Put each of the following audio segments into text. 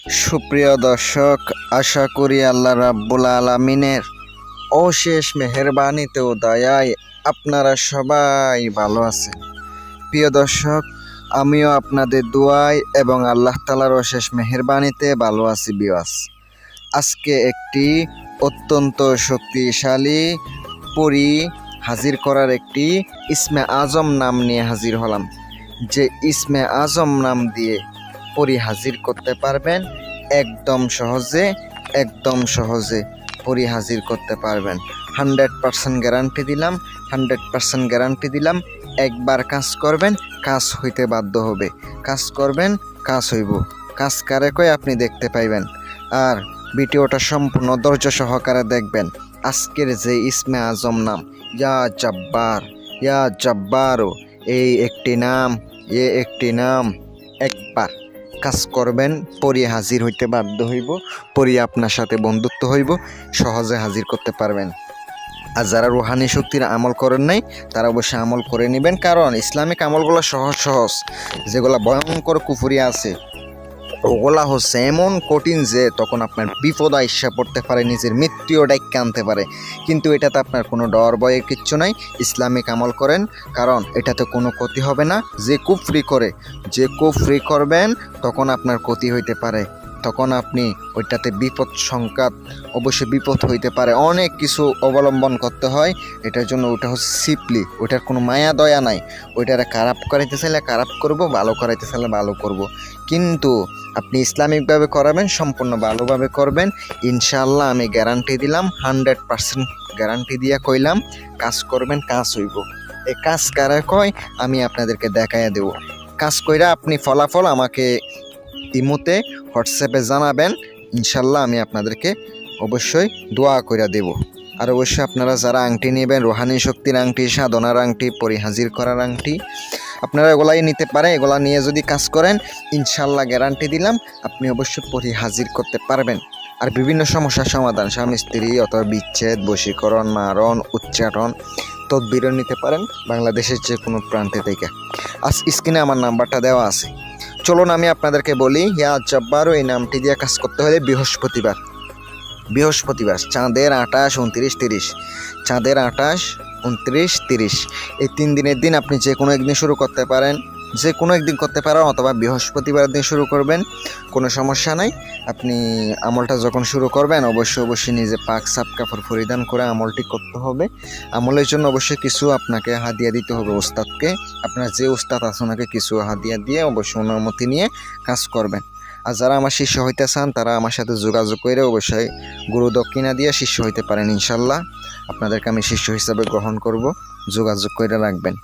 সুপ্রিয় দর্শক, আশা করি আল্লাহ রাব্বুল আলামিনের অশেষ মেহেরবানিতে ও দয়ায় আপনারা সবাই ভালো আছেন। প্রিয় দর্শক, আমিও আপনাদের দোয়ায় এবং আল্লাহ তাআলার অশেষ মেহেরবানিতে ভালো আছি। বিয়াস, আজকে একটি অত্যন্ত শক্তিশালী পরী হাজির করার একটি ইসমে আজম নাম নিয়ে হাজির হলাম। যে ইসমে আজম নাম দিয়ে পরী হাজির করতে পারবেন, একদম সহজে পরী হাজির করতে পারবেন। 100% গ্যারান্টি দিলাম, 100% গ্যারান্টি দিলাম। একবার কাজ করবেন, কাজ হইতে বাধ্য হবে। কাজ করবেন, কাজ হইব। কাজ কারে কয় আপনি দেখতে পাইবেন। আর ভিডিওটা সম্পূর্ণ ধৈর্য সহকারে দেখবেন। আজকের যে ইসমে আজম নাম ইয়া জব্বারো, এই একটি নাম একবার কাজ করবেন, পরী হাজির হইতে বাধ্য হইব। পরী আপনার সাথে বন্ধুত্ব হইব, সহজে হাজির করতে পারবেন। আর যারা রুহানি শক্তির আমল করেন নাই তারা অবশ্যই আমল করে নেবেন, কারণ ইসলামিক আমলগুলো সহজ, যেগুলো ভয়ঙ্কর কুফরি আছে ওগুলা হচ্ছে এমন কঠিন যে তখন আপনার বিপদ আইসা পড়তে পারে, নিজের মৃত্যুও ডাইক্কা আনতে পারে। কিন্তু এটাতে আপনার কোনো ডর ভয়ের কিচ্ছু নাই। ইসলামিক আমল করেন, কারণ এটাতে কোনো ক্ষতি হবে না। যে কুফরি করবেন তখন আপনার ক্ষতি হইতে পারে, তখন আপনি ওইটাতে বিপদ সংকাত, অবশ্যই বিপদ হইতে পারে, অনেক কিছু অবলম্বন করতে হয় এটার জন্য। ওটা হচ্ছে সিপলি, ওইটার কোনো মায়া দয়া নাই। ওইটারে খারাপ করাইতে চাইলে খারাপ করব, ভালো করাইতে চাইলে ভালো করব। কিন্তু আপনি ইসলামিকভাবে করাবেন, সম্পূর্ণ ভালোভাবে করবেন, ইনশাআল্লাহ আমি গ্যারান্টি দিলাম, 100% গ্যারান্টি দিয়া কইলাম, কাজ করবেন, কাজ হইব। এই কাজ কারা কয় আমি আপনাদেরকে দেখাইয়া দেব। কাজ কইরা আপনি ফলাফল আমাকে ইমোতে হোয়াটসঅ্যাপে জানাবেন, ইনশাল্লাহ আমি আপনাদেরকে অবশ্যই দোয়া কইরা দেব। আর অবশ্যই আপনারা যারা আংটি নেবেন, রুহানি শক্তির আংটি, সাধনার আংটি, পরী হাজির করার আংটি, আপনারা এগুলাই নিতে পারেন। এগুলা নিয়ে যদি কাজ করেন, ইনশাল্লাহ গ্যারান্টি দিলাম আপনি অবশ্যই পরী হাজির করতে পারবেন। আর বিভিন্ন সমস্যার সমাধান, স্বামী স্ত্রী অথবা বিচ্ছেদ, বশীকরণ, মারণ, উচ্চারণ, তদবিরও নিতে পারেন বাংলাদেশের যে কোনো প্রান্তে থেকে। আজ স্ক্রিনে আমার নাম্বারটা দেওয়া আছে। চলুন আমি আপনাদেরকে বলি, ইয়া জব্বারও এই নামটি দিয়ে কাজ করতে হলে বৃহস্পতিবার, চাঁদের 28, 29, 30, চাঁদের 28, 29, 30 এই 3 দিনের দিন আপনি যে কোনো একদিন শুরু করতে পারেন, অথবা বৃহস্পতিবার দিন শুরু করবেন, কোনো সমস্যা নাই। আপনি আমলটা যখন শুরু করবেন অবশ্যই নিজে পাক সাপ কাপড় পরিধান করে আমলটি করতে হবে। আমলের জন্য অবশ্যই কিছু আপনাকে হাদিয়া দিতে হবে ওস্তাদকে। আপনার যে ওস্তাদ আছে ওনাকে কিছু হাদিয়া দিয়ে অবশ্যই অনুমতি নিয়ে কাজ করবেন। আর যারা আমার শিষ্য হইতে চান তারা আমার সাথে যোগাযোগ করে অবশ্যই গুরু দক্ষিণা দিয়ে শিষ্য হইতে পারেন। ইনশাল্লাহ আপনাদেরকে আমি শিষ্য হিসাবে গ্রহণ করব, যোগাযোগ করে রাখবেন।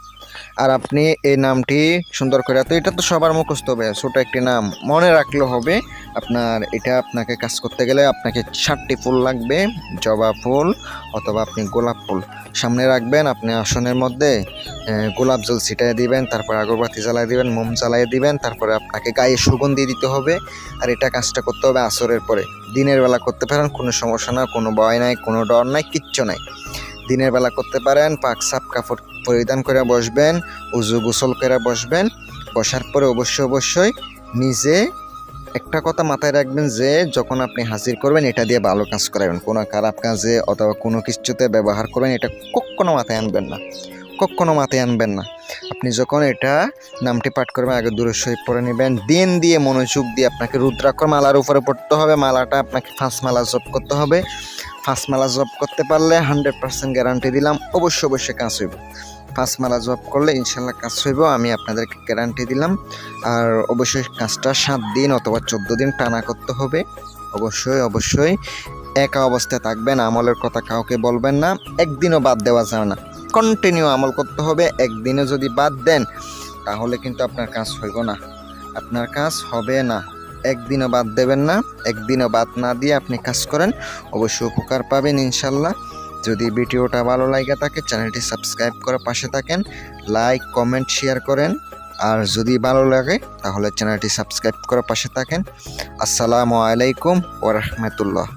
আর আপনি এই নামটি সুন্দর করে, তো এটা তো সবার মুখস্থ হবে, ছোট একটি নাম মনে রাখলেও হবে। আপনাকে কাজ করতে গেলে আপনাকে 7টি ফুল লাগবে, জবা ফুল অথবা আপনি গোলাপ ফুল সামনে রাখবেন। আপনি আসনের মধ্যে গোলাপ জল ছিটাই দিবেন, তারপর আগরবাতি জ্বালাই দিবেন, মোম জ্বালাই দিবেন, তারপরে আপনাকে গায়ে সুগন্ধি দিতে হবে। আর কাজটা করতে হবে আসরের পরে। দিনের বেলা করতে পারেন, কোনো সমস্যা না, কোনো ভয় নাই, কোনো ডর নাই, কিচ্ছু নাই। দিনের বেলা করতে পারেন। পাক সাপ কাপড় পরিধান করে বসবেন, উজু গোসল করে বসবেন। বসার পরে অবশ্যই নিজে একটা কথা মাথায় রাখবেন যে যখন আপনি হাজির করবেন এটা দিয়ে ভালো কাজ করাবেন, কোনো খারাপ কাজে অথবা কোনো কিছুতে ব্যবহার করবেন এটা কখনো মাথায় আনবেন না। আপনি যখন এটা নামটি পাঠ করবেন আগে দুরূদ শরীফ পড়ে নেবেন, দিন দিয়ে মনোযোগ দিয়ে আপনাকে রুদ্রাক্ষর মালার উপরে পড়তে হবে। মালাটা আপনাকে 5 মালা জপ করতে হবে। 5 মালা জপ করতে পারলে 100% গ্যারান্টি দিলাম অবশ্যই কাজ হইব। 5 মালা জপ করলে ইনশাল্লাহ কাজ হইব, আমি আপনাদেরকে গ্যারান্টি দিলাম। আর অবশ্যই কাজটা 7 দিন অথবা 14 দিন টানা করতে হবে। অবশ্যই একা অবস্থায় থাকবেন, আমলের কথা কাউকে বলবেন না, একদিনও বাদ দেওয়া যাবে না, কন্টিনিউ আমল করতে হবে। একদিনে যদি বাদ দেন তাহলে কিন্তু আপনার কাজ হইব না, আপনার কাজ হবে না। একদিনও বাদ দেবেন না, একদিনও বাদ না দিয়ে আপনি কাজ করেন, অবশ্যই উপকার পাবেন ইনশাল্লাহ। যদি ভিডিওটা ভালো লাগে থাকে চ্যানেলটি সাবস্ক্রাইব করে পাশে থাকেন, লাইক কমেন্ট শেয়ার করেন। আর যদি ভালো লাগে তাহলে চ্যানেলটি সাবস্ক্রাইব করে পাশে থাকেন। আসসালামু আলাইকুম ওয়া রাহমাতুল্লাহ।